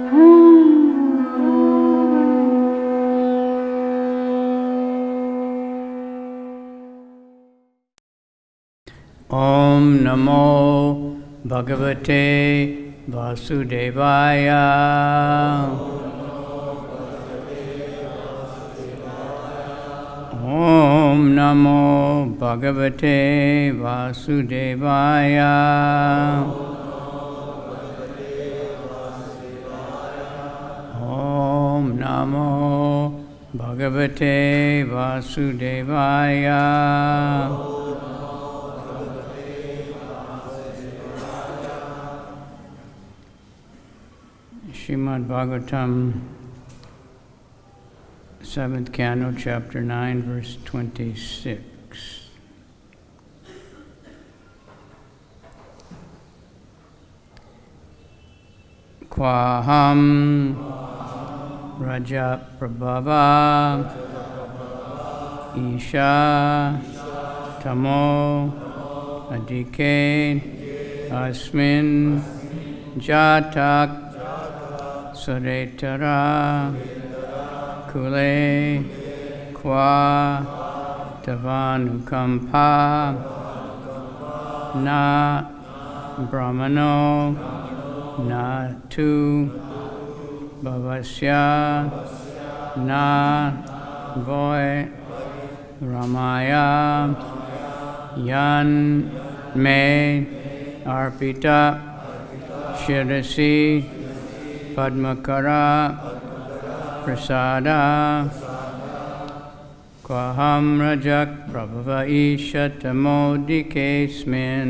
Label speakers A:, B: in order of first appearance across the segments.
A: Om Namo Bhagavate Vasudevaya. Om Namo Bhagavate Vasudevaya. Om Namo Bhagavate Vasudevaya. Srimad Bhagavatam, 7th Canto, Chapter 9, verse 26. Kwaham Raja Prabhava Isha Tamo Adike Asmin Jatak Suretara Kule Kwa Tavanukampa Na Brahmano Na Tu Bhavasya Na Voy Ramaya Yan Me Arpita Shirasi Padmakara Prasada Kwaham Rajak Prabhava Isha Tamodikesmin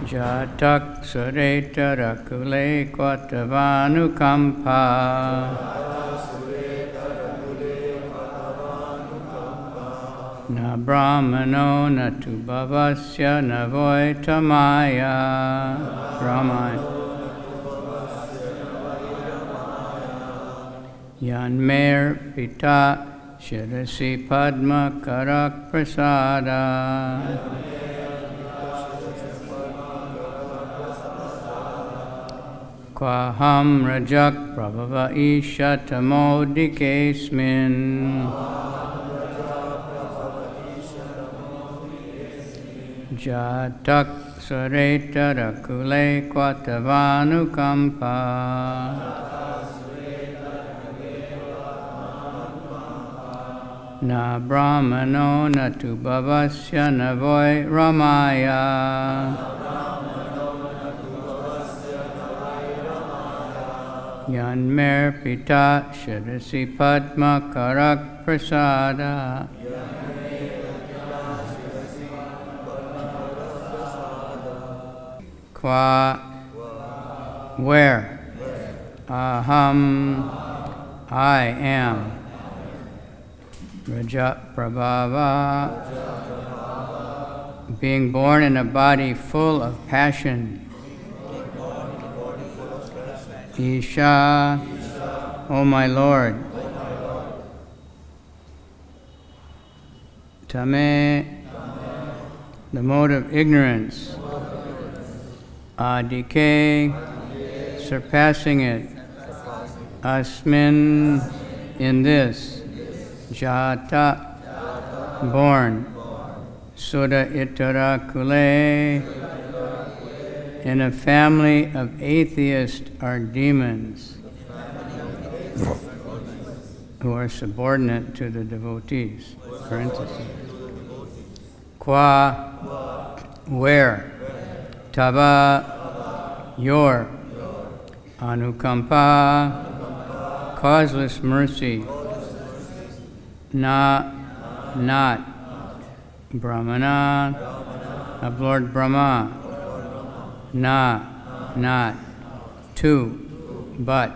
A: Jatak Sureta Rakule Kwatavanukampa Na Brahmano na tu bhavasya na voitamaya Brahman Yan Mer Pita Shirasi Padma Karak Prasada Kwaham Rajak Prabhava Isha Tamodikesmin Jatak Sureta Rakule Kwatavanukampa Na Brahmano na tu bhavasya na voy Ramaya Yan Mer Pita Shirasi Padma Karak Prasada Kwa, where? Aham, I am. Raja Prabhava, being born in a body full of passion. Isha, O my Lord. Tame, the mode of ignorance. Adike, surpassing it. Asmin, in this. Jata, born. Sudha itara kule, in a family of atheists are demons who are subordinate to the devotees. Parenthesis. Qua, where? Tava, your. Anukampa, causeless mercy. Na, not. Brahmana, of Lord Brahma. Na, not. Tu, but.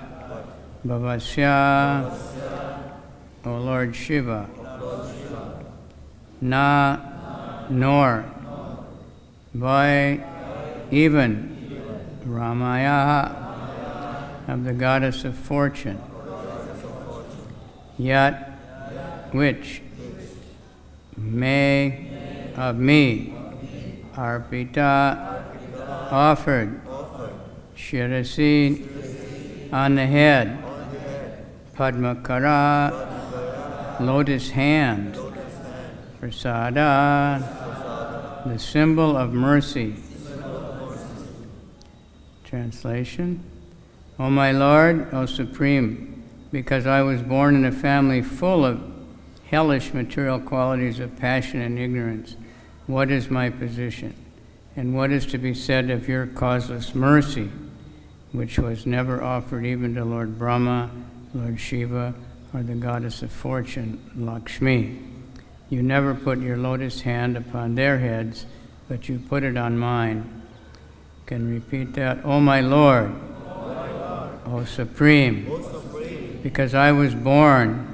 A: Bhavasya, O Lord Shiva. Na, nor. Vai, even. Ramaya, of the goddess of fortune. Yat, which. May, of me. Arpita, offered, Shirasi, on the head, Padmakara, lotus hand, Prasada, the symbol of mercy. Translation: O my Lord, O Supreme, because I was born in a family full of hellish material qualities of passion and ignorance, what is my position? And what is to be said of your causeless mercy, which was never offered even to Lord Brahma, Lord Shiva, or the goddess of fortune, Lakshmi? You never put your lotus hand upon their heads, but you put it on mine. Can repeat that. O my Lord, O Supreme, because I was born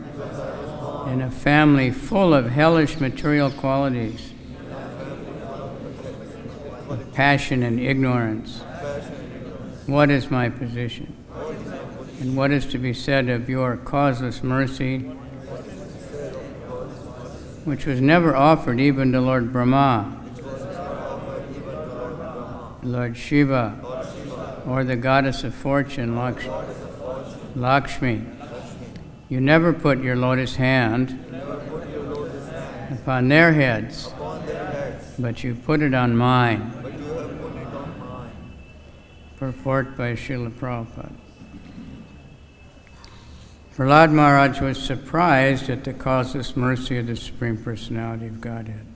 A: in a family full of hellish material qualities, of passion and ignorance, what is my position? And what is to be said of your causeless mercy, which was never offered even to Lord Brahma, Lord Shiva, or the goddess of fortune, Lakshmi? You never put your lotus hand upon their heads, but you put it on mine. Purport by Srila Prabhupada. Prahlad Maharaj was surprised at the causeless mercy of the Supreme Personality of Godhead.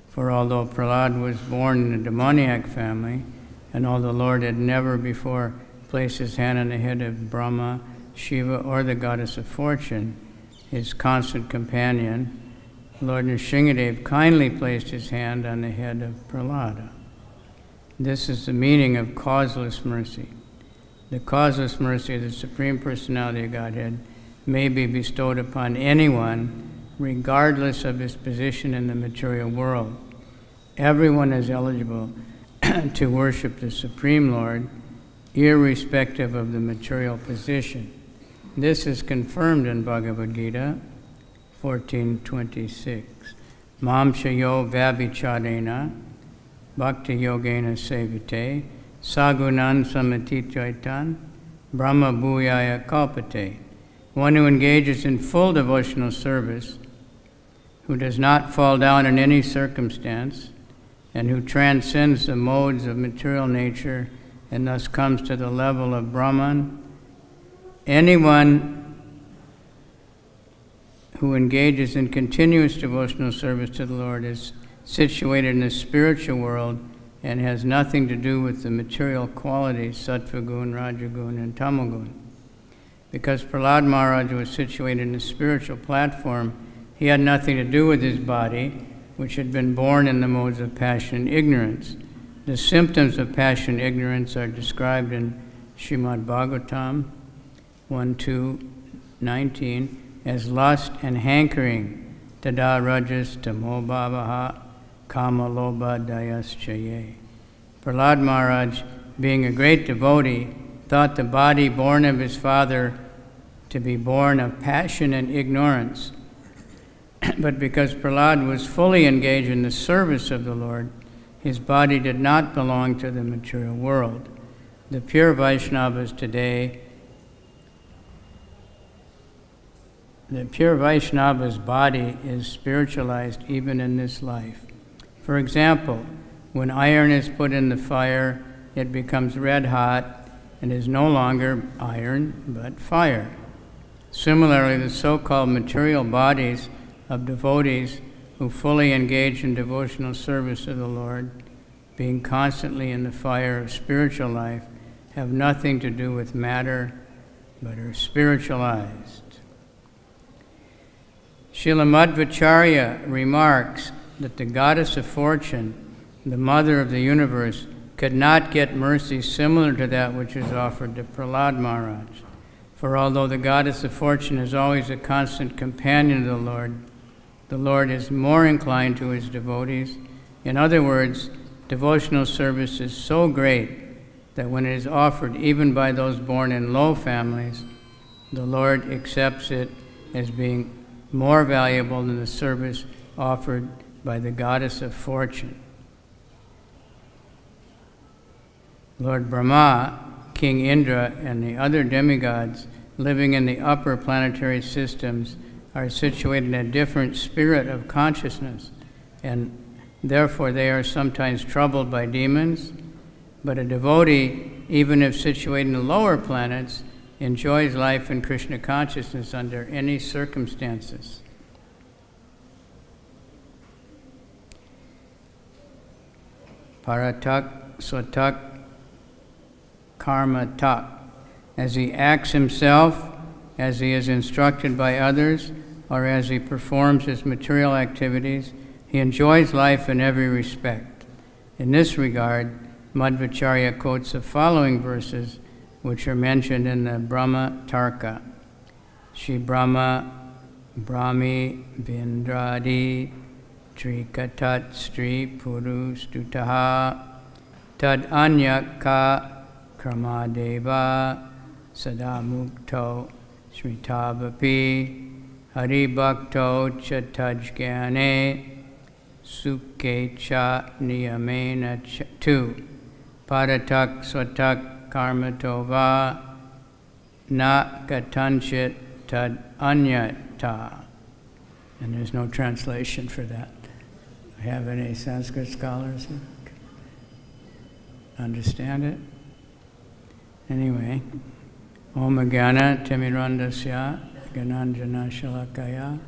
A: For although Prahlad was born in a demoniac family, and although the Lord had never before placed his hand on the head of Brahma, Shiva, or the goddess of fortune, his constant companion, Lord Nrsingadev kindly placed his hand on the head of Prahlada. This is the meaning of causeless mercy. The causeless mercy of the Supreme Personality of Godhead may be bestowed upon anyone, regardless of his position in the material world. Everyone is eligible to worship the Supreme Lord, irrespective of the material position. This is confirmed in Bhagavad-Gita 14:26. Mam shayo vabhicharena bhakti-yogena sevite sagunan samatitjaitan brahma bhuyaya kalpate. One who engages in full devotional service, who does not fall down in any circumstance, and who transcends the modes of material nature and thus comes to the level of Brahman. Anyone who engages in continuous devotional service to the Lord is situated in the spiritual world and has nothing to do with the material qualities, sattva gun, rajagun, and tamagun. Because Prahlad Maharaj was situated in the spiritual platform, he had nothing to do with his body, which had been born in the modes of passion and ignorance. The symptoms of passion and ignorance are described in Srimad Bhagavatam 1:2-19 as lust and hankering, tada rajas tamo bhavaha kama lobha dayaschaye. Prahlad Maharaj, being a great devotee, thought the body born of his father to be born of passion and ignorance. But because Prahlad was fully engaged in the service of the Lord, his body did not belong to the material world. The pure Vaishnavas today, the pure Vaishnava's body is spiritualized even in this life. For example, when iron is put in the fire, it becomes red hot and is no longer iron, but fire. Similarly, the so-called material bodies of devotees who fully engage in devotional service to the Lord, being constantly in the fire of spiritual life, have nothing to do with matter, but are spiritualized. Srila Madhvacharya remarks that the goddess of fortune, the mother of the universe, could not get mercy similar to that which is offered to Prahlad Maharaj. For although the goddess of fortune is always a constant companion of the Lord is more inclined to his devotees. In other words, devotional service is so great that when it is offered even by those born in low families, the Lord accepts it as being more valuable than the service offered by the goddess of fortune. Lord Brahma, King Indra, and the other demigods living in the upper planetary systems are situated in a different spirit of consciousness, and therefore they are sometimes troubled by demons. But a devotee, even if situated in the lower planets, enjoys life in Krishna consciousness under any circumstances. Paratak swatak karmatak. As he acts himself, as he is instructed by others, or as he performs his material activities, he enjoys life in every respect. In this regard, Madhvacharya quotes the following verses, which are mentioned in the Brahma Tarka. Shri Brahma Brahmi Vindradi Trikatat Stri Puru Stutaha Tad Anyaka Kramadeva Sadamukto Shmitavapi Hari Bhakto Chatajgane Sukhe Cha Niyamena Tu Paratak Swatak Karmatova Na Katanchit Tad Anyata. And there's no translation for that. Have any Sanskrit scholars who understand it? Anyway, Om Jnana Timirandasya Gananjana Shalakaya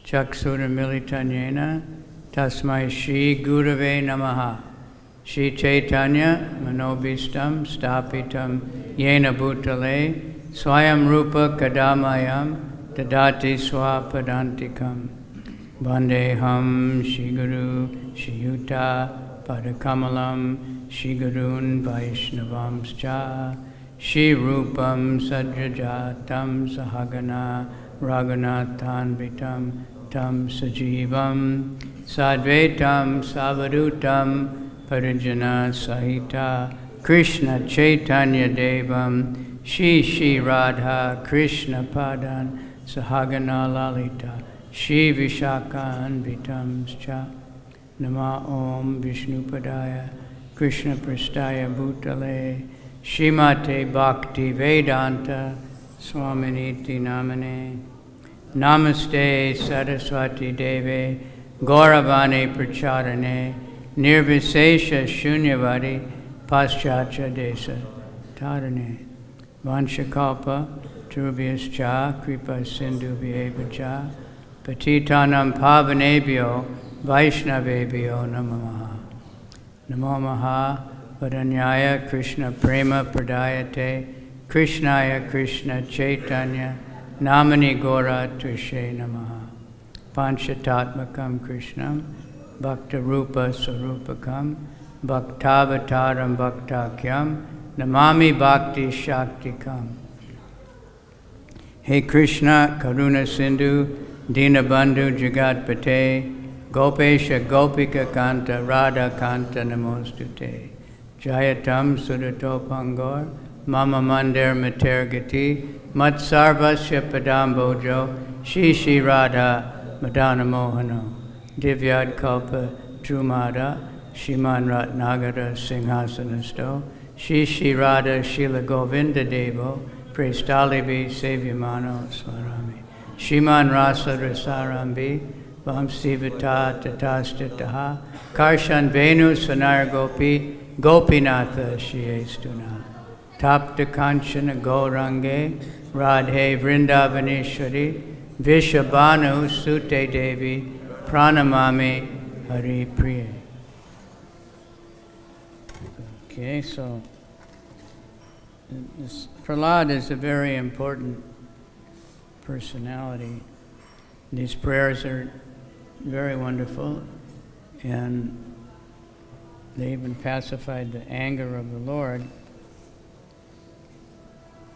A: Chaksura Militanyena Tasmai Shri Gurave Namaha Shri Chaitanya Manobhistam Stapitam Yena Bhutale Swayam Rupa Kadamayam Dadati Swapadantikam Vandeham Shri Guru Shri Yuta Padakamalam Shri Gurun Vaishnavamscha Shri Rupam Sadrajatam Sahagana Raghunathanvitam Tam Sajivam Sadvaitam Savadutam Parijana Sahita Krishna Chaitanya Devam Shri Shri Radha Krishna Padan Sahagana Lalita Shri Vishakhan Vitamscha Nama Om Vishnupadaya Krishna Prastaya Bhutale Shrimate Bhakti Vedanta Swaminiti Namane Namaste Saraswati Deve Gauravane Pracharane Nirvisesha Shunyavadi Paschatya Desa Tarane Vanchakalpa Turubhyascha Kripa Sindhubhyeva cha Patitanam Pavanebhyo Vaishnavebhyo Namaha Namo Maha Vadanyaya Krishna Prema Pradayate Krishnaya Krishna Chaitanya Namani Gora Tushe Namaha Panchatatmakam Krishnam Bhakta Rupa Sarupakam Bhaktavataram Bhaktakyam Namami Bhakti Shaktikam. Hey Krishna Karuna Sindhu Dinabandhu Jagatpate Gopesha Gopika Kanta Radha Kanta Namostute Jayatam Sudato Pangor Mama Mandir Matergati Matsarvasya Padambojo Shishi Radha Madana Mohano Divyad Kalpa Drumada Shiman Ratnagara Singhasanasto Shishi Radha Shila Govinda Devo Prestalibi Sevyamano Swarami Shiman Rasa Rasarambi Vamsivata Tatastataha Karshan Venu Sanar Gopi Gopinatha Shiestuna Tapta Kanchana Gaurange Radhe Vrindavaneshwari Vishabhanu Sute Devi Pranamami Hari Priya. Okay, so this Prahlad is a very important personality. These prayers are very wonderful, and they even pacified the anger of the Lord,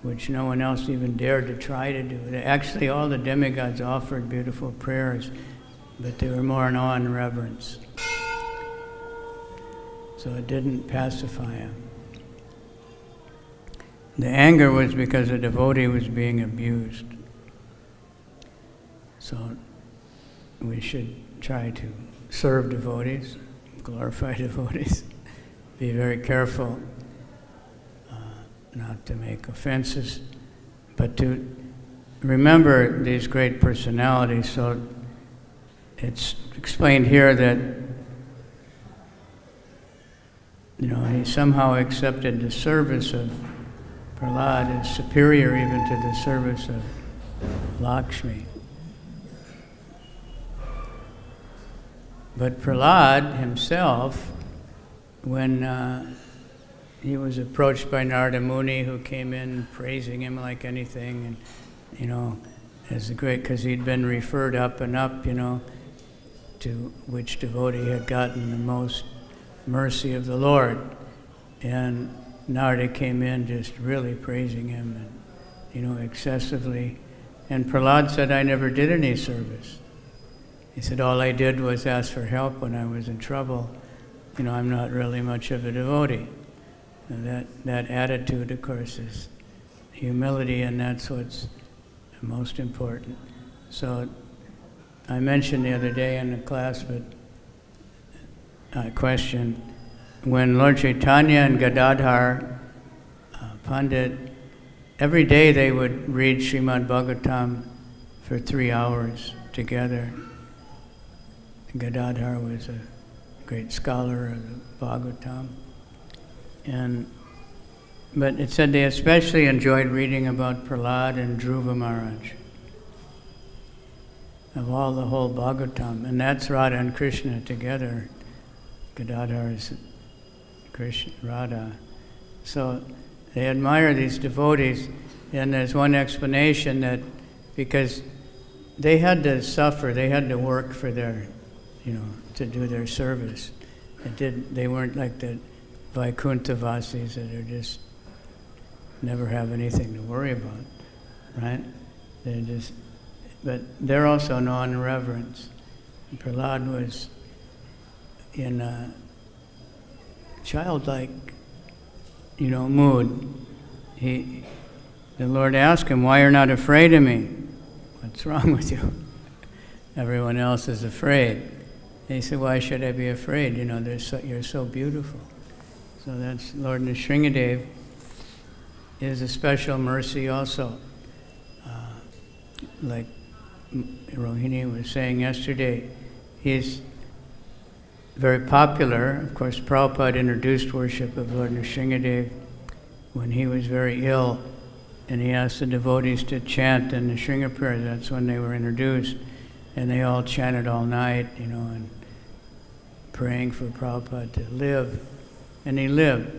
A: which no one else even dared to try to do. Actually, all the demigods offered beautiful prayers, but they were more in awe and reverence. So it didn't pacify him. The anger was because a devotee was being abused. So we should try to serve devotees, glorify devotees. Be very careful not to make offenses, but to remember these great personalities. So it's explained here that he somehow accepted the service of Prahlad as superior even to the service of Lakshmi. But Prahlad himself, when he was approached by Narada Muni, who came in praising him like anything, and as a great, because he'd been referred up and up, to which devotee had gotten the most mercy of the Lord. And Narada came in just really praising him, and excessively. And Prahlad said, I never did any service. He said, all I did was ask for help when I was in trouble. I'm not really much of a devotee. And that attitude, of course, is humility, and that's what's most important. So I mentioned the other day in the class, but a question, when Lord Chaitanya and Gadadhar Pandit, every day they would read Srimad Bhagavatam for 3 hours together. Gadadhar was a great scholar of the Bhagavatam. But it said they especially enjoyed reading about Prahlad and Dhruva Maharaj, of all the whole Bhagavatam. And that's Radha and Krishna together. Gadadhar is Krishna, Radha. So they admire these devotees, and there's one explanation that because they had to suffer, they had to work for their, to do their service. They weren't like the Vaikuntha-vasis that are just never have anything to worry about, right? But they're also non-reverence. Prahlad was in a childlike, mood. The Lord asked him, why are you not afraid of me? What's wrong with you? Everyone else is afraid. And he said, why should I be afraid? You're so beautiful. So that's Lord Nrsingadev is a special mercy also. Like Rohini was saying yesterday, he's very popular. Of course, Prabhupada introduced worship of Lord Nrsingadev when he was very ill, and he asked the devotees to chant in the Nrsinga prayer. That's when they were introduced, and they all chanted all night, and praying for Prabhupada to live, and he lived.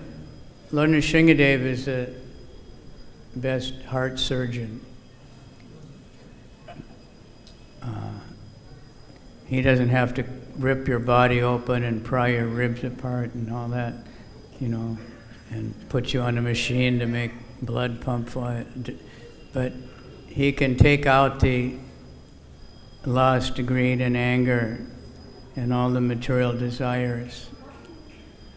A: Lord Nrsingadev is the best heart surgeon. He doesn't have to rip your body open and pry your ribs apart and all that, and put you on a machine to make blood pump for it. But he can take out the lust, greed, and anger, and all the material desires,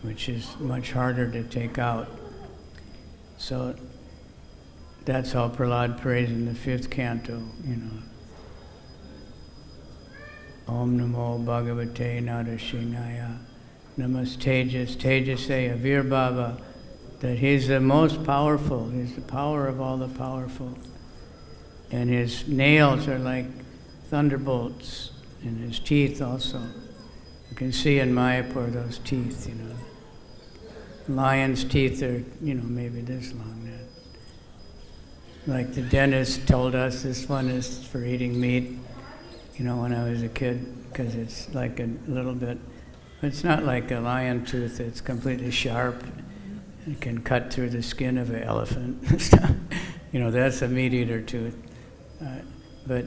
A: which is much harder to take out. So that's how Prahlad prays in the 5th canto, Om Namo Bhagavate Narashinaya Namastejas Tejase Avir Bhava, that he's the most powerful, he's the power of all the powerful. And his nails are like thunderbolts, and his teeth also. You can see in Mayapur those teeth, Lion's teeth are, maybe this long now. Like the dentist told us, this one is for eating meat, when I was a kid, because it's like a little bit, but it's not like a lion tooth, it's completely sharp. It can cut through the skin of an elephant. That's a meat eater tooth. But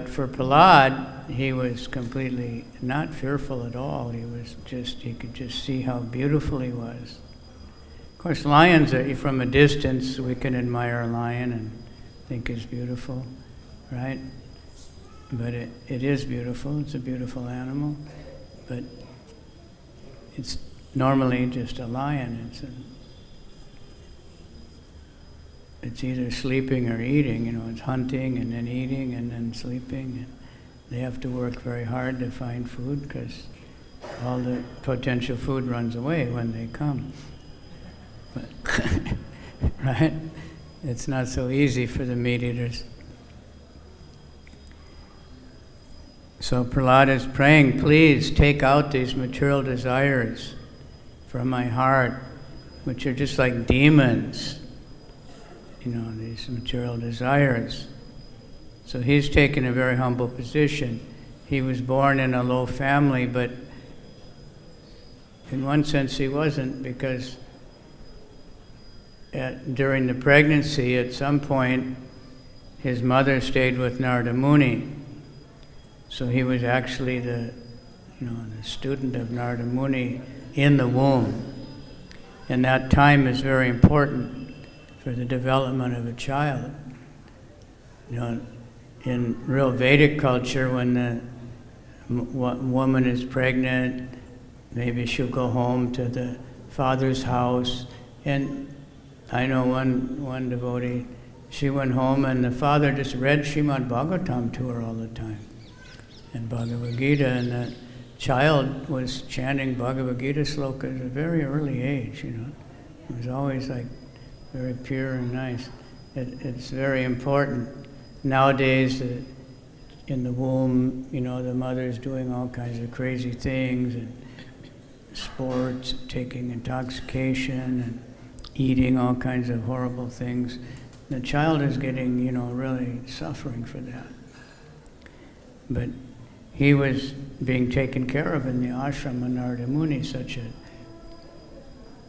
A: for Prahlad, he was completely not fearful at all. He could just see how beautiful he was. Of course, lions are, from a distance, we can admire a lion and think it's beautiful, right? But it is beautiful. It's a beautiful animal. But it's normally just a lion. It's either sleeping or eating. It's hunting and then eating and then sleeping. And they have to work very hard to find food because all the potential food runs away when they come. But right? It's not so easy for the meat eaters. So Prahlada is praying, please take out these material desires from my heart, which are just like demons, these material desires. So he's taken a very humble position. He was born in a low family, but in one sense he wasn't, because during the pregnancy, at some point, his mother stayed with Narada Muni. So he was actually the student of Narada Muni in the womb. And that time is very important for the development of a child. In real Vedic culture, when the woman is pregnant, maybe she'll go home to the father's house. And I know one devotee, she went home and the father just read Srimad Bhagavatam to her all the time, and Bhagavad-Gita, and the child was chanting Bhagavad-Gita slokas at a very early age, It was always like very pure and nice. It's very important. Nowadays, in the womb, the mother's doing all kinds of crazy things, and sports, taking intoxication, and eating all kinds of horrible things. The child is getting, really suffering for that. But he was being taken care of in the ashram of Narada Muni, such a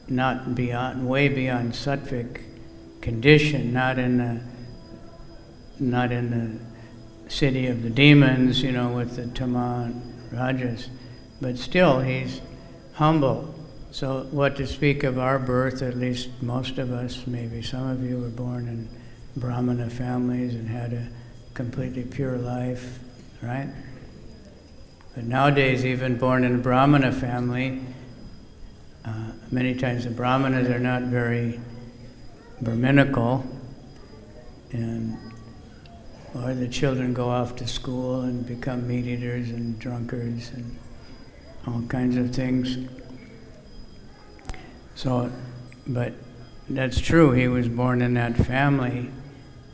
A: way beyond sattvic condition, not in the city of the demons, with the Tama Rajas, but still he's humble. So what to speak of our birth, at least most of us, maybe some of you were born in Brahmana families and had a completely pure life, right? But nowadays, even born in a Brahmana family, many times the Brahmanas are not very Brahminical, or the children go off to school and become meat eaters and drunkards and all kinds of things. So, but that's true, he was born in that family,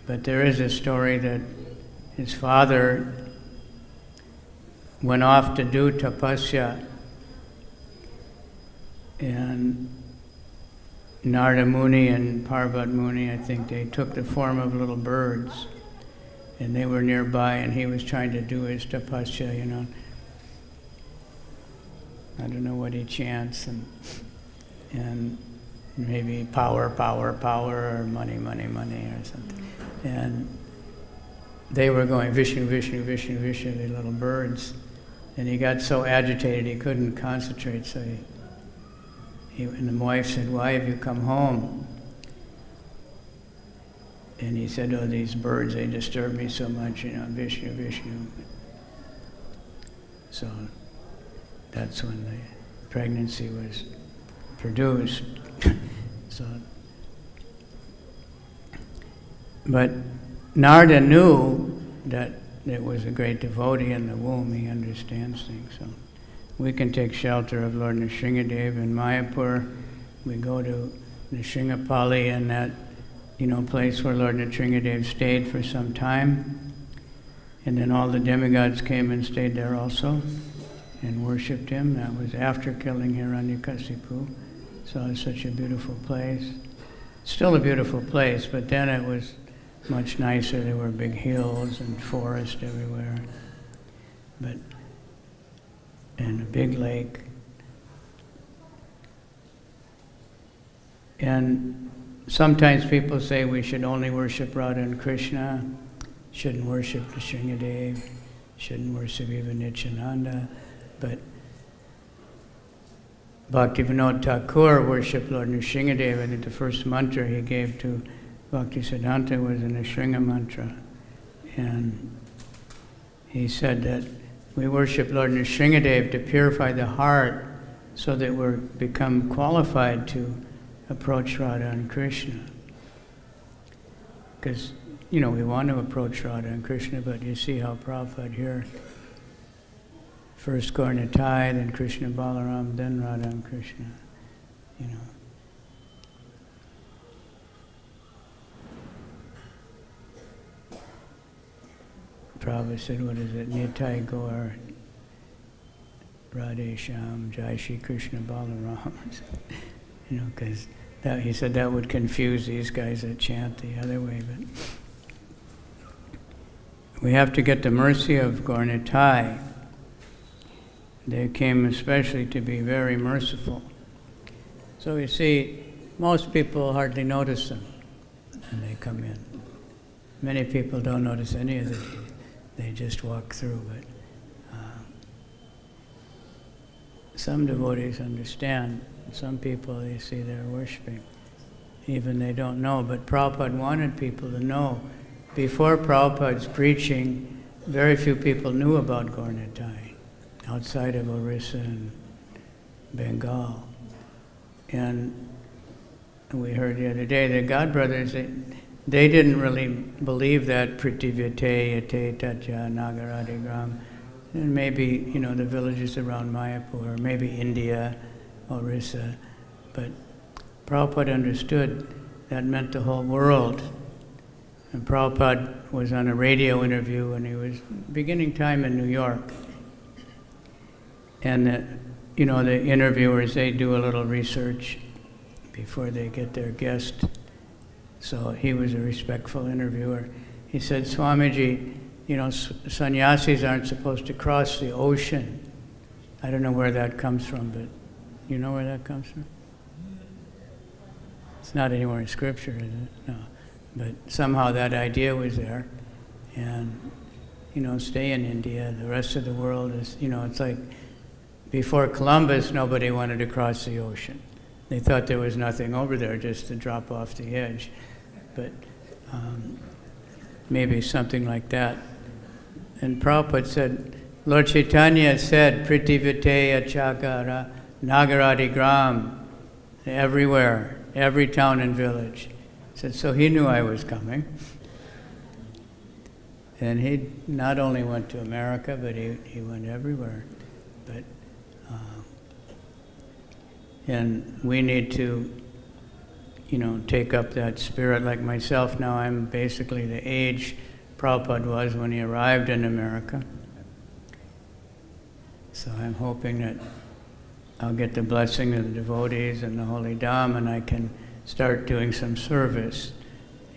A: but there is a story that his father went off to do tapasya, and Narada Muni and Parvat Muni, I think, they took the form of little birds, and they were nearby, and he was trying to do his tapasya, I don't know what he chants, and maybe power, or money, or something. And they were going Vishnu, Vishnu, Vishnu, Vishnu, the little birds. And he got so agitated he couldn't concentrate, so and the wife said, "Why have you come home?" And he said, "Oh, these birds, they disturb me so much, Vishnu, Vishnu." So that's when the pregnancy was produced. But Narada knew that there was a great devotee in the womb. He understands things. So we can take shelter of Lord Nrsingadev in Mayapur. We go to Nrsingsapali, and that place where Lord Nrsingadev stayed for some time. And then all the demigods came and stayed there also and worshipped him. That was after killing Hiranyakasipu. So it's such a beautiful place. Still a beautiful place, but then it was much nicer. There were big hills and forest everywhere, and a big lake. And sometimes people say we should only worship Radha and Krishna, shouldn't worship Nrsingadev, shouldn't worship even Nityananda, but Bhaktivinoda Thakur worshipped Lord Nrsingadev, and the first mantra he gave to Bhaktisiddhanta was a Nrsinga mantra. And he said that we worship Lord Nrsingadev to purify the heart so that we become qualified to approach Radha and Krishna. Because, we want to approach Radha and Krishna, but you see how Prabhupada here, first Gaura-Nitai, then Krishna Balaram, then Radha and Krishna, Prabhupada said, what is it? Nitai Gaur Radhe Shyam Jai Shri Krishna Balaram. Because he said that would confuse these guys that chant the other way. But we have to get the mercy of Gaur Nitai. They came especially to be very merciful. So you see, most people hardly notice them when they come in. Many people don't notice any of it. They just walk through. But some devotees understand. Some people, you see, they're worshiping. Even they don't know. But Prabhupada wanted people to know. Before Prabhupada's preaching, very few people knew about Gaur Nitai outside of Orissa and Bengal. And we heard the other day, the God brothers, they didn't really believe that Prithivate Yate Tatya Nagaradigram, and maybe, the villages around Mayapur, maybe India, Orissa. But Prabhupada understood that meant the whole world. And Prabhupada was on a radio interview when he was beginning time in New York. And the interviewers, they do a little research before they get their guest. So he was a respectful interviewer. He said, Swamiji, sannyasis aren't supposed to cross the ocean. I don't know where that comes from, but you know where that comes from? It's not anywhere in Scripture, is it? No. But somehow that idea was there. And, stay in India. The rest of the world is, it's like before Columbus, nobody wanted to cross the ocean. They thought there was nothing over there, just to drop off the edge. But maybe something like that. And Prabhupada said, Lord Chaitanya said, Prithivate Achakara Nagaradi Gram, everywhere, every town and village. Said, so he knew I was coming. And he not only went to America, but he went everywhere. But and we need to, take up that spirit. Like myself now, I'm basically the age Prabhupada was when he arrived in America. So I'm hoping that I'll get the blessing of the devotees and the Holy Dham, and I can start doing some service,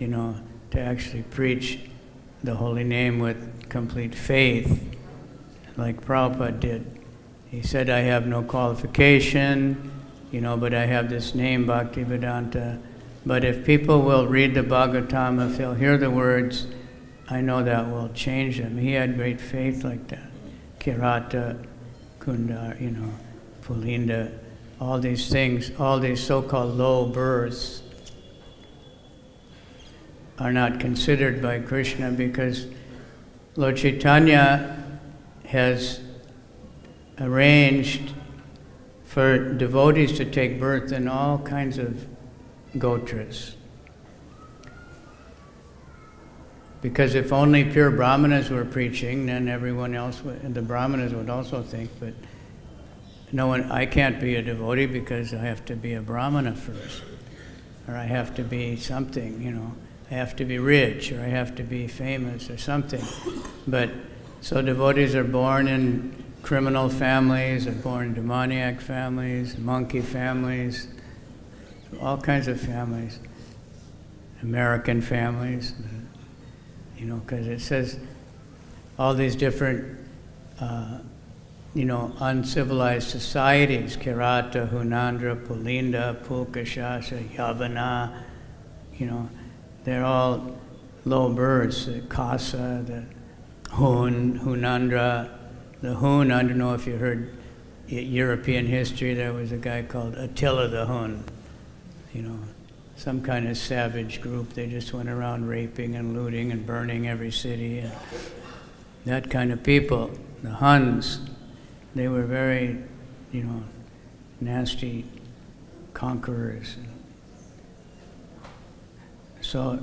A: to actually preach the holy name with complete faith, like Prabhupada did. He said, I have no qualification, but I have this name, Bhakti-Vedanta. But if people will read the Bhagavatam, if they'll hear the words, I know that will change them. He had great faith like that. Kirata, Kundar, Pulinda, all these things, all these so-called low births are not considered by Krishna because Lord Chaitanya has arranged for devotees to take birth in all kinds of gotras. Because if only pure brahmanas were preaching, then everyone else, the brahmanas would also think, but I can't be a devotee because I have to be a brahmana first. Or I have to be something, I have to be rich, or I have to be famous, or something. But, so devotees are born in criminal families, are born in demoniac families, monkey families, all kinds of families, American families, because it says all these different, uncivilized societies, Kirata, Hunandra, Pulinda, Pulkashasa, Yavana, they're all low births, the Kasa, the Hun, Hunandra. The Hun, I don't know if you heard European history, there was a guy called Attila the Hun, some kind of savage group. They just went around raping and looting and burning every city. And that kind of people, the Huns, they were very, nasty conquerors. So,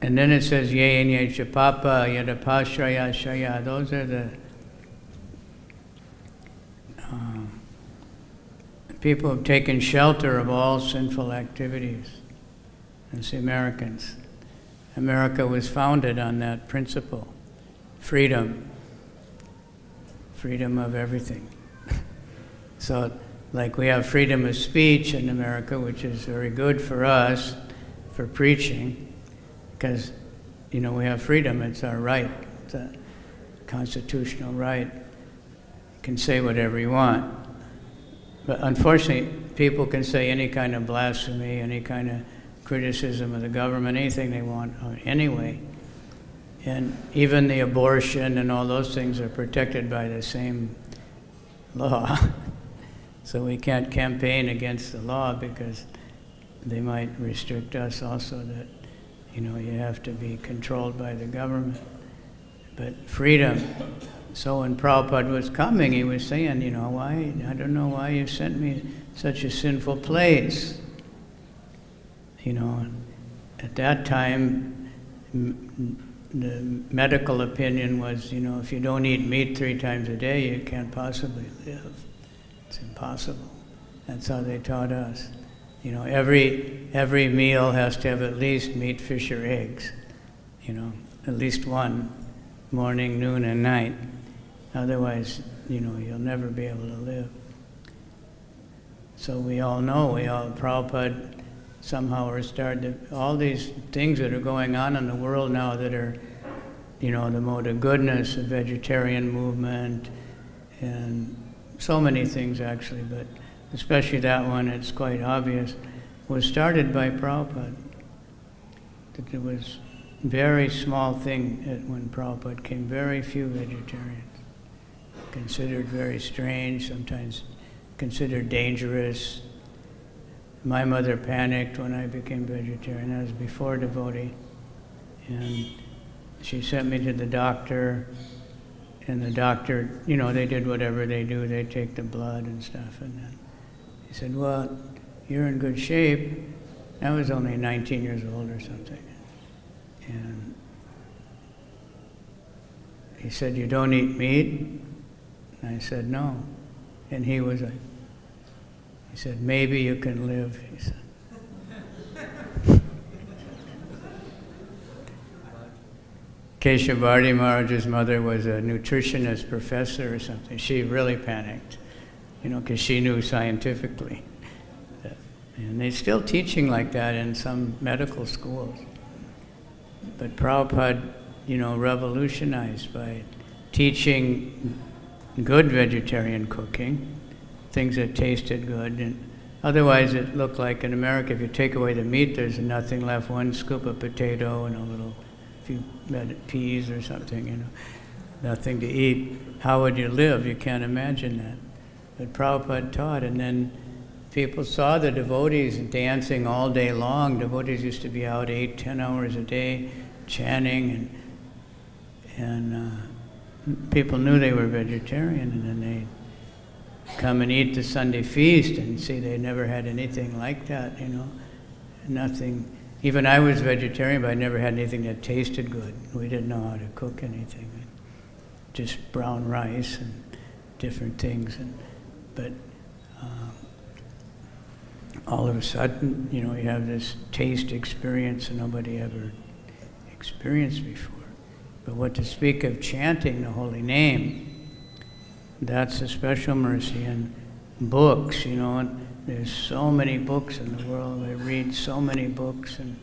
A: and then it says, Ye Nye Papa, Yadapashraya Shaya. Those are the people who have taken shelter of all sinful activities. It's the Americans. America was founded on that principle. Freedom. Freedom of everything. So, like we have freedom of speech in America, which is very good for us, for preaching, because, we have freedom, it's our right, it's a constitutional right. You can say whatever you want. But unfortunately, people can say any kind of blasphemy, any kind of criticism of the government, anything they want anyway. And even the abortion and all those things are protected by the same law. So we can't campaign against the law because they might restrict us also that, you have to be controlled by the government. But freedom. So when Prabhupada was coming, he was saying, why, I don't know why you sent me such a sinful place. At that time, the medical opinion was, if you don't eat meat 3 times a day, you can't possibly live. It's impossible. That's how they taught us. Every meal has to have at least meat, fish, or eggs. At least one, morning, noon, and night. Otherwise, you'll never be able to live. So we all know, Prabhupada somehow all these things that are going on in the world now that are, the mode of goodness, the vegetarian movement, and so many things actually, but especially that one, it's quite obvious, was started by Prabhupada. That it was a very small thing when Prabhupada came, very few vegetarians. Considered very strange, sometimes considered dangerous. My mother panicked when I became vegetarian. I was before devotee. And she sent me to the doctor. And the doctor, they did whatever they do. They take the blood and stuff. And then he said, well, you're in good shape. I was only 19 years old or something. And he said, you don't eat meat? And I said, no. And he was like, he said, maybe you can live, he said. Keshavardi Maharaj's mother was a nutritionist professor or something. She really panicked, because she knew scientifically. And they're still teaching like that in some medical schools. But Prabhupada, revolutionized by teaching good vegetarian cooking, things that tasted good. And otherwise it looked like in America, if you take away the meat, there's nothing left, 1 scoop of potato and a few peas or something, nothing to eat. How would you live? You can't imagine that. But Prabhupada taught, and then people saw the devotees dancing all day long. Devotees used to be out 8-10 hours a day chanting, and people knew they were vegetarian, and then they'd come and eat the Sunday feast and see they never had anything like that, nothing. Even I was vegetarian, but I never had anything that tasted good. We didn't know how to cook anything, just brown rice and different things. But all of a sudden, you have this taste experience that nobody ever experienced before. But what to speak of chanting the holy name, that's a special mercy. And books, and there's so many books in the world. I read so many books, and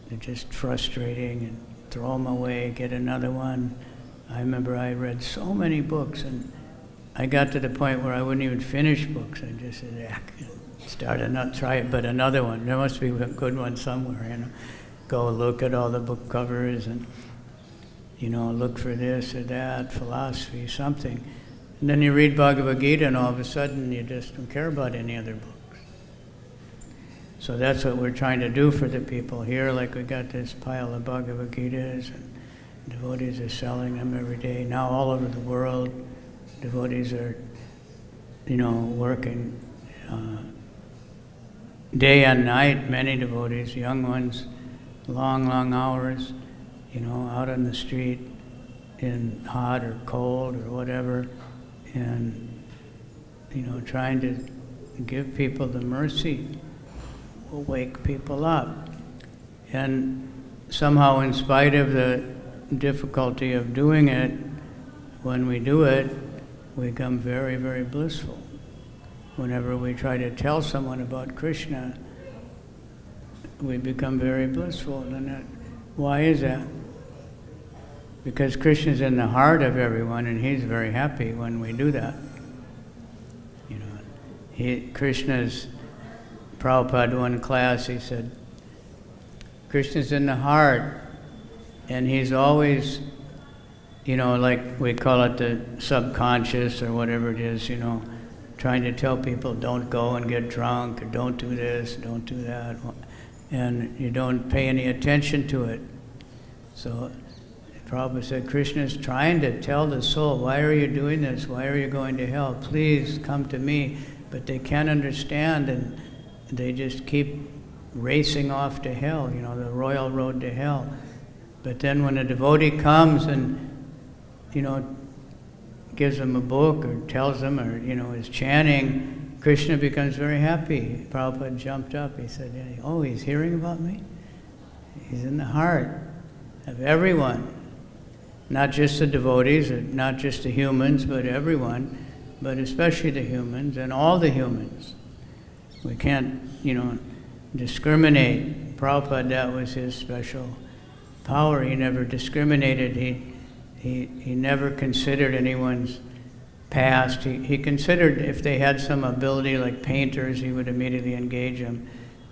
A: they're just frustrating, and throw them away, get another one. I remember I read so many books, and I got to the point where I wouldn't even finish books. I just said, try it, but another one. There must be a good one somewhere, Go look at all the book covers and, look for this or that, philosophy, something. And then you read Bhagavad-Gita, and all of a sudden you just don't care about any other books. So that's what we're trying to do for the people here. Like we got this pile of Bhagavad-Gitas, and devotees are selling them every day. Now all over the world, devotees are, working day and night, many devotees, young ones, long hours, out on the street in hot or cold or whatever, and, trying to give people the mercy will wake people up. And somehow, in spite of the difficulty of doing it, when we do it, we become very, very blissful. Whenever we try to tell someone about Krishna, we become very blissful. Why is that? Because Krishna's in the heart of everyone, and he's very happy when we do that. Prabhupada, one class, he said, Krishna's in the heart, and he's always, like we call it the subconscious or whatever it is, trying to tell people don't go and get drunk, or don't do this, don't do that, and you don't pay any attention to it. So Prabhupada said, Krishna's trying to tell the soul, why are you doing this? Why are you going to hell? Please come to me. But they can't understand, and they just keep racing off to hell, the royal road to hell. But then when a devotee comes and, gives them a book or tells them or, is chanting, Krishna becomes very happy. Prabhupada jumped up. He said, oh, he's hearing about me? He's in the heart of everyone. Not just the devotees, or not just the humans, but everyone, but especially the humans and all the humans. We can't, discriminate. Prabhupada, that was his special power. He never discriminated. He never considered anyone's past. He considered if they had some ability, like painters, he would immediately engage them.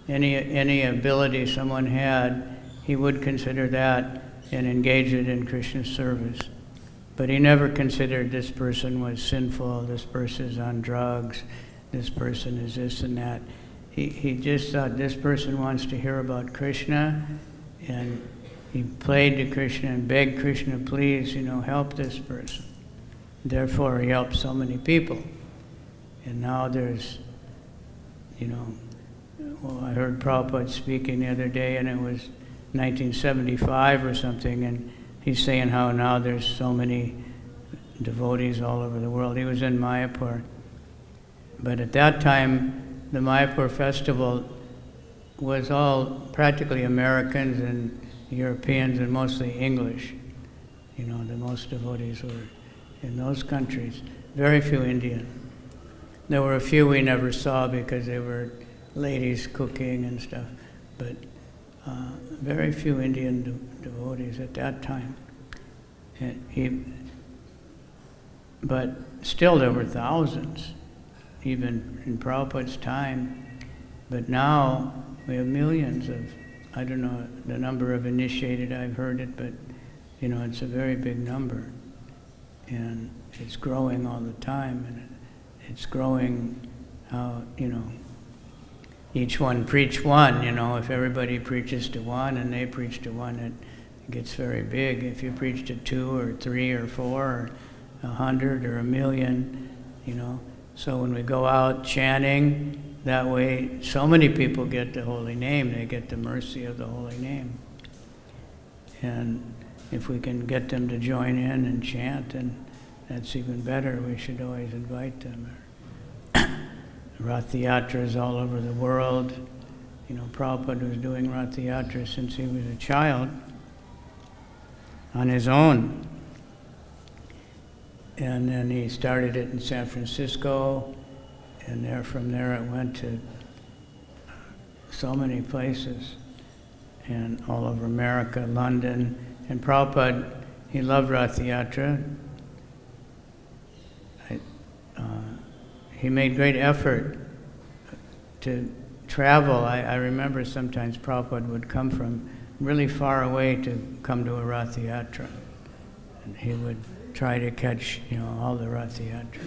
A: Any ability someone had, he would consider that and engage it in Krishna's service. But he never considered this person was sinful, this person is on drugs, this person is this and that. He just thought this person wants to hear about Krishna, and he prayed to Krishna and begged Krishna, please, help this person. Therefore, he helped so many people. And now there's, I heard Prabhupada speaking the other day, and it was 1975 or something, and he's saying how now there's so many devotees all over the world. He was in Mayapur. But at that time, the Mayapur festival was all practically Americans and Europeans and mostly English. The most devotees were in those countries. Very few Indian. There were a few we never saw because they were ladies cooking and stuff. But very few Indian devotees at that time. But still there were thousands, even in Prabhupada's time. But now we have millions of, I don't know the number of initiated, I've heard it, but it's a very big number. And it's growing all the time, and it's growing how, each one preach one, if everybody preaches to one and they preach to one, it gets very big. If you preach to 2 or 3 or 4 or 100 or 1,000,000, So when we go out chanting, that way so many people get the holy name, they get the mercy of the holy name. And if we can get them to join in and chant, then that's even better. We should always invite them. Rath Yatras all over the world. Prabhupada was doing Rath Yatra since he was a child on his own. And then he started it in San Francisco, and from there it went to so many places, and all over America, London. And Prabhupada, he loved Rath Yatra. He made great effort to travel. I remember sometimes Prabhupada would come from really far away to come to a Rath Yatra. And he would try to catch, all the Rath Yatra.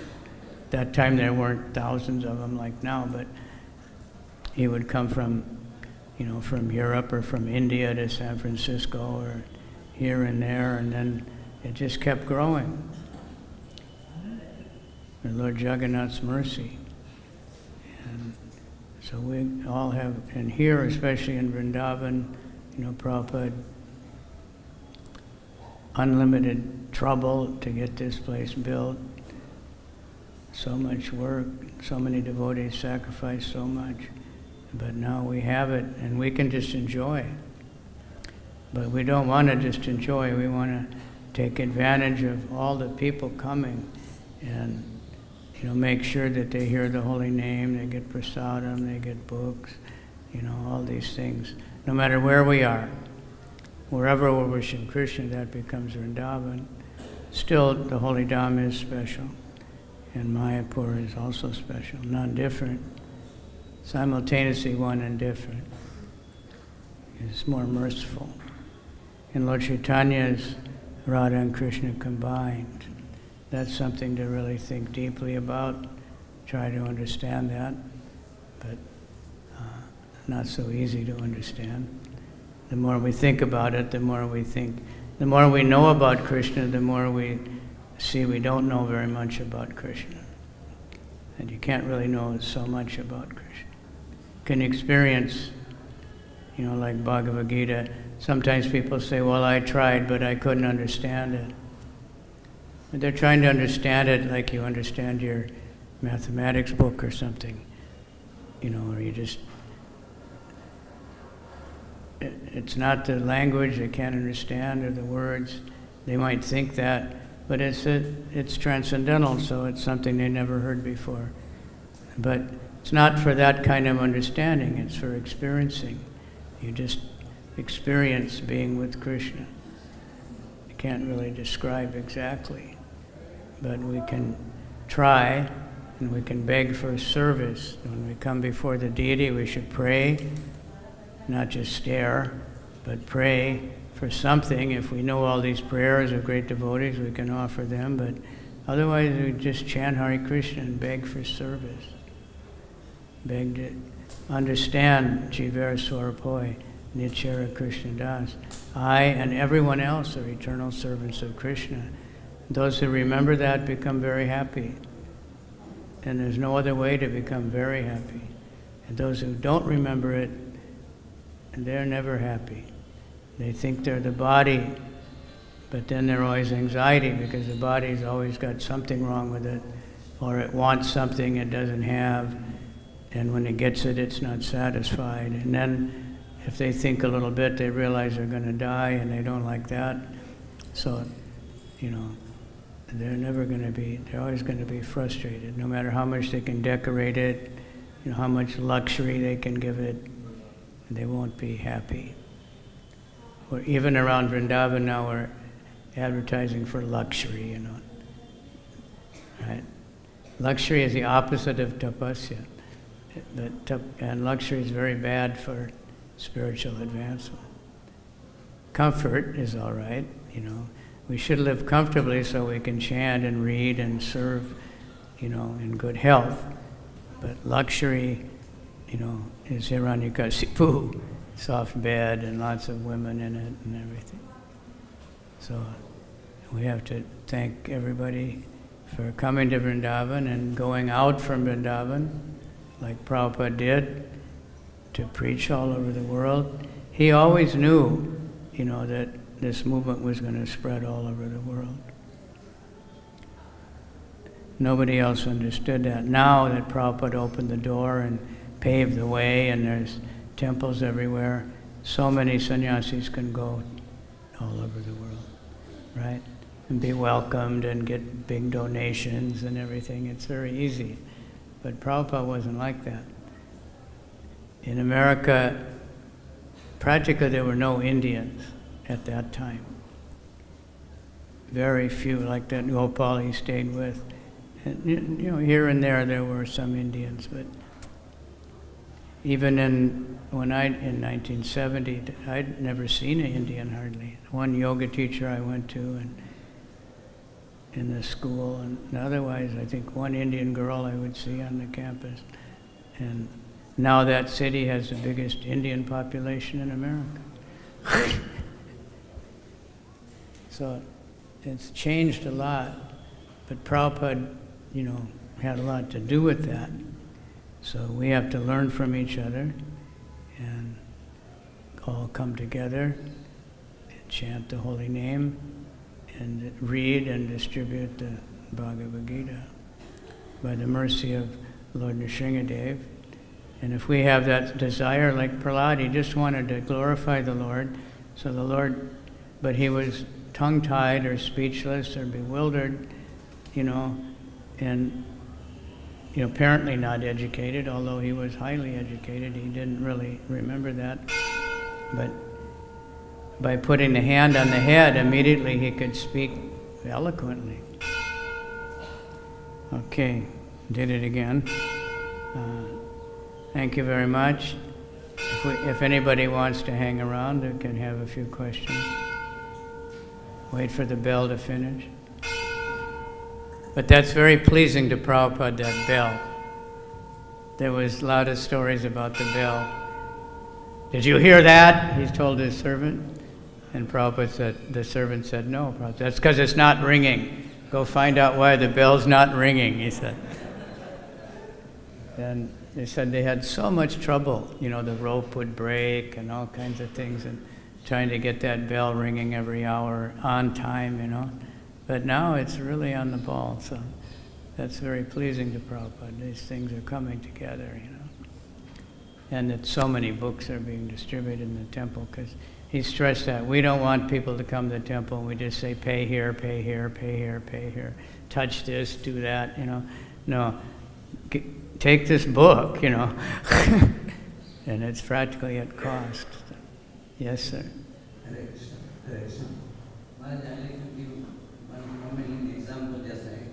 A: That time there weren't thousands of them like now, but he would come from Europe or from India to San Francisco or here and there, and then it just kept growing. The Lord Jagannath's mercy. And so we all have, and here, especially in Vrindavan, Prabhupada, unlimited trouble to get this place built. So much work, so many devotees sacrificed so much. But now we have it, and we can just enjoy. But we don't want to just enjoy, we want to take advantage of all the people coming and make sure that they hear the holy name, they get prasadam, they get books, all these things. No matter where we are, wherever we're worshiping Krishna, that becomes Vrindavan. Still, the holy Dham is special, and Mayapur is also special, non-different, simultaneously one and different. It's more merciful. And Lord Chaitanya's Radha and Krishna combined. That's something to really think deeply about, try to understand that, but not so easy to understand. The more we think about it, the more we know about Krishna, the more we see we don't know very much about Krishna. And you can't really know so much about Krishna. You can experience, like Bhagavad-Gita, sometimes people say, well, I tried, but I couldn't understand it. But they're trying to understand it like you understand your mathematics book or something, or you just, it's not the language they can't understand or the words. They might think that, but it's transcendental, so it's something they never heard before. But it's not for that kind of understanding, it's for experiencing. You just experience being with Krishna. You can't really describe exactly, but we can try and we can beg for service. When we come before the deity, we should pray, not just stare, but pray for something. If we know all these prayers of great devotees, we can offer them, but otherwise we just chant Hare Krishna and beg for service. Beg to understand Jivera Swarapoi, Nityara Krishna Das. I and everyone else are eternal servants of Krishna. Those who remember that become very happy. And there's no other way to become very happy. And those who don't remember it, they're never happy. They think they're the body, but then they're always anxiety because the body's always got something wrong with it, or it wants something it doesn't have, and when it gets it, it's not satisfied. And then if they think a little bit, they realize they're going to die, and they don't like that. So, they're always going to be frustrated, no matter how much they can decorate it, how much luxury they can give it, they won't be happy. Or even around Vrindavan now, we're advertising for luxury, right? Luxury is the opposite of tapasya. And luxury is very bad for spiritual advancement. Comfort is all right, We should live comfortably so we can chant and read and serve, in good health. But luxury, is Hiranyakasipu, soft bed and lots of women in it and everything. So we have to thank everybody for coming to Vrindavan and going out from Vrindavan, like Prabhupada did, to preach all over the world. He always knew, that this movement was going to spread all over the world. Nobody else understood that. Now that Prabhupada opened the door and paved the way and there's temples everywhere, so many sannyasis can go all over the world, right? And be welcomed and get big donations and everything. It's very easy. But Prabhupada wasn't like that. In America, practically there were no Indians at that time. Very few, like that Gopal he stayed with. And, here and there were some Indians, but even in 1970, I'd never seen an Indian hardly. One yoga teacher I went to and in the school, and otherwise I think one Indian girl I would see on the campus. And now that city has the biggest Indian population in America. So it's changed a lot, but Prabhupada, had a lot to do with that. So we have to learn from each other and all come together and chant the holy name and read and distribute the Bhagavad-Gita by the mercy of Lord Nrsingadev. And if we have that desire, like Prahlad, he just wanted to glorify the Lord, So the Lord, but he was tongue-tied or speechless or bewildered, and apparently not educated, although he was highly educated. He didn't really remember that. But by putting the hand on the head, immediately he could speak eloquently. Okay, did it again. Thank you very much. If anybody wants to hang around, they can have a few questions. Wait for the bell to finish. But that's very pleasing to Prabhupada, that bell. There was a lot of stories about the bell. Did you hear that? He told his servant. And Prabhupada said, the servant said, no, Prabhupada. That's because it's not ringing. Go find out why the bell's not ringing, he said. And they said they had so much trouble. The rope would break and all kinds of things, and trying to get that bell ringing every hour on time, But now it's really on the ball, so that's very pleasing to Prabhupada. These things are coming together, And that so many books are being distributed in the temple, because he stressed that. We don't want people to come to the temple and we just say, pay here, pay here, pay here, pay here. Touch this, do that, No, take this book, and it's practically at cost. Yes, sir.
B: Hare Krishna. Hare Krishna. Maharaj, I'd like to give one moment example, just like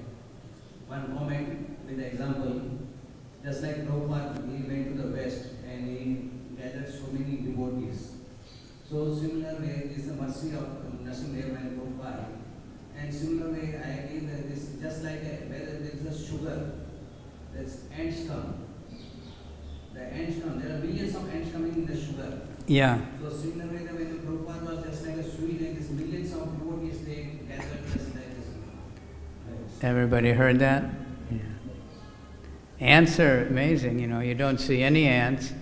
B: one comment with the example. Just like Prabhupada, he went to the West and he gathered so many devotees. So similar way is the mercy of Narasimha and Prabhupada. And similar way, I agree that this just like where there is a sugar, there's ants come. The ants come. There are millions of ants coming in the sugar.
A: Yeah.
B: So similar way, when the Prabhupada was just like a sweet, like this millions of devotees they gathered just like this.
A: Everybody heard that? Yeah. Ants are amazing, you don't see any ants.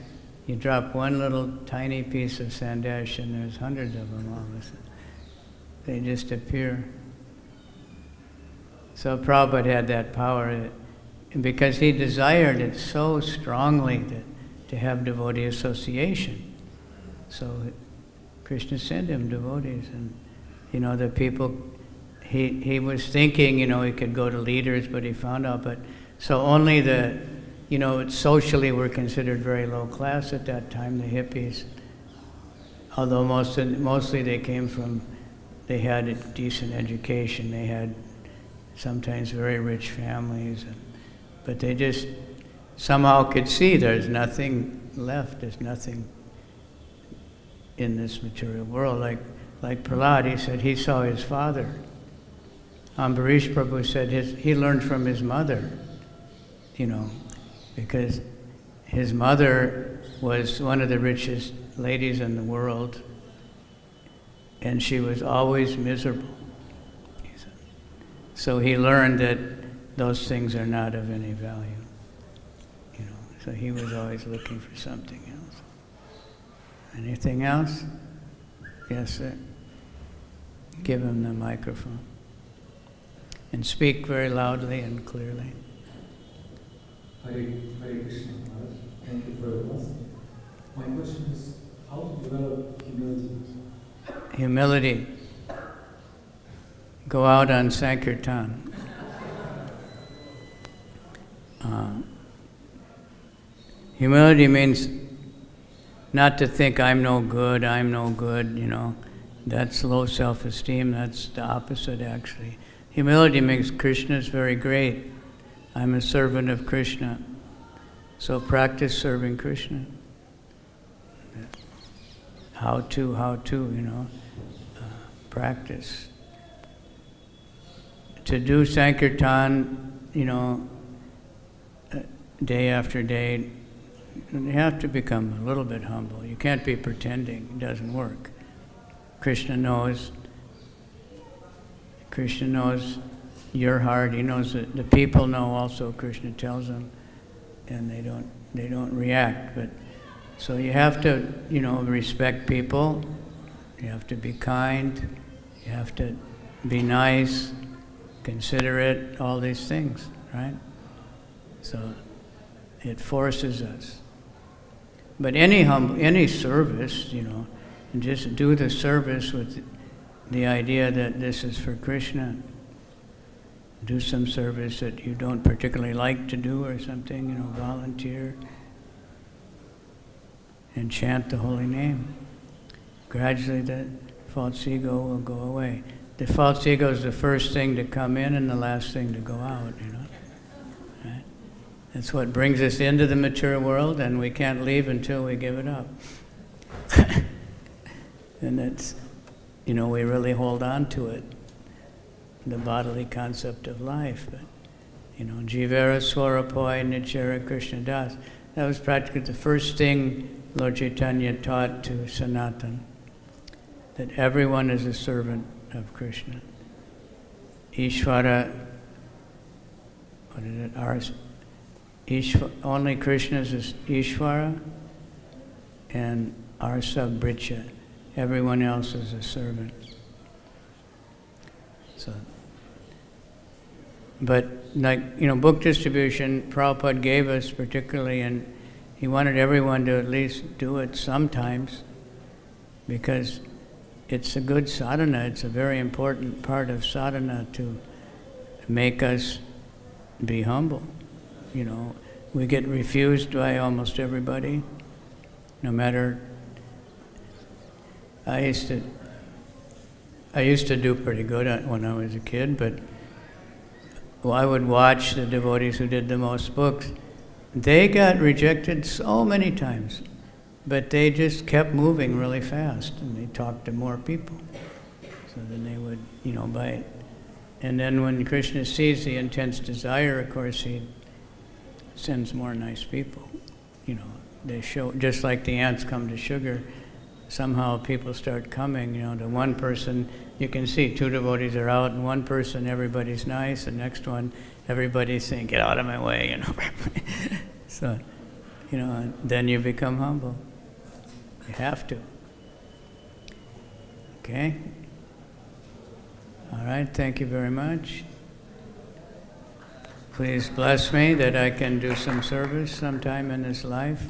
A: You drop one little tiny piece of sandesh and there's hundreds of them all of a sudden. They just appear. So Prabhupada had that power, because he desired it so strongly to have devotee association. So Krishna sent him devotees, and the people, he was thinking, he could go to leaders, but he found out, so only socially were considered very low class at that time, the hippies, although mostly they had a decent education, they had sometimes very rich families, but they just somehow could see there's nothing left, there's nothing in this material world. Like Prahlad, he said he saw his father. Ambarish Prabhu said he learned from his mother, because his mother was one of the richest ladies in the world, and she was always miserable. So he learned that those things are not of any value. So he was always looking for something else. Anything else? Yes, sir. Give him the microphone. And speak very loudly and clearly.
C: Hare Krishna, Maharaj. Thank you for your class. My question is, how to develop humility?
A: Humility. Go out on Sankirtan. Humility means not to think I'm no good, That's low self-esteem, that's the opposite actually. Humility means Krishna is very great. I'm a servant of Krishna. So practice serving Krishna. How to, practice. To do Sankirtan, day after day, you have to become a little bit humble. You can't be pretending, it doesn't work. Krishna knows your heart, he knows that the people know also, Krishna tells them, and they don't react. But so you have to, respect people, you have to be kind, you have to be nice, considerate, all these things, right? So it forces us. But any service, And just do the service with the idea that this is for Krishna. Do some service that you don't particularly like to do or something, volunteer. And chant the holy name. Gradually the false ego will go away. The false ego is the first thing to come in and the last thing to go out, Right? That's what brings us into the mature world, and we can't leave until we give it up. And it's, we really hold on to it, the bodily concept of life. But, Jivara Swarapoi Nichara Krishna Das. That was practically the first thing Lord Chaitanya taught to Sanatan, that everyone is a servant of Krishna. Ishvara, what is it? Only Krishna is Ishvara, and Arsa Bricha. Everyone else is a servant. So, but book distribution, Prabhupada gave us particularly, and he wanted everyone to at least do it sometimes, because it's a good sadhana. It's a very important part of sadhana to make us be humble. We get refused by almost everybody, no matter. I used to do pretty good when I was a kid, but I would watch the devotees who did the most books. They got rejected so many times, but they just kept moving really fast, and they talked to more people. So then they would, bite. And then when Krishna sees the intense desire, of course, he sends more nice people. They show, just like the ants come to sugar, somehow people start coming, to one person. You can see two devotees are out, and one person, everybody's nice, and next one, everybody's saying, get out of my way, So, then you become humble. You have to. Okay? All right, thank you very much. Please bless me that I can do some service sometime in this life.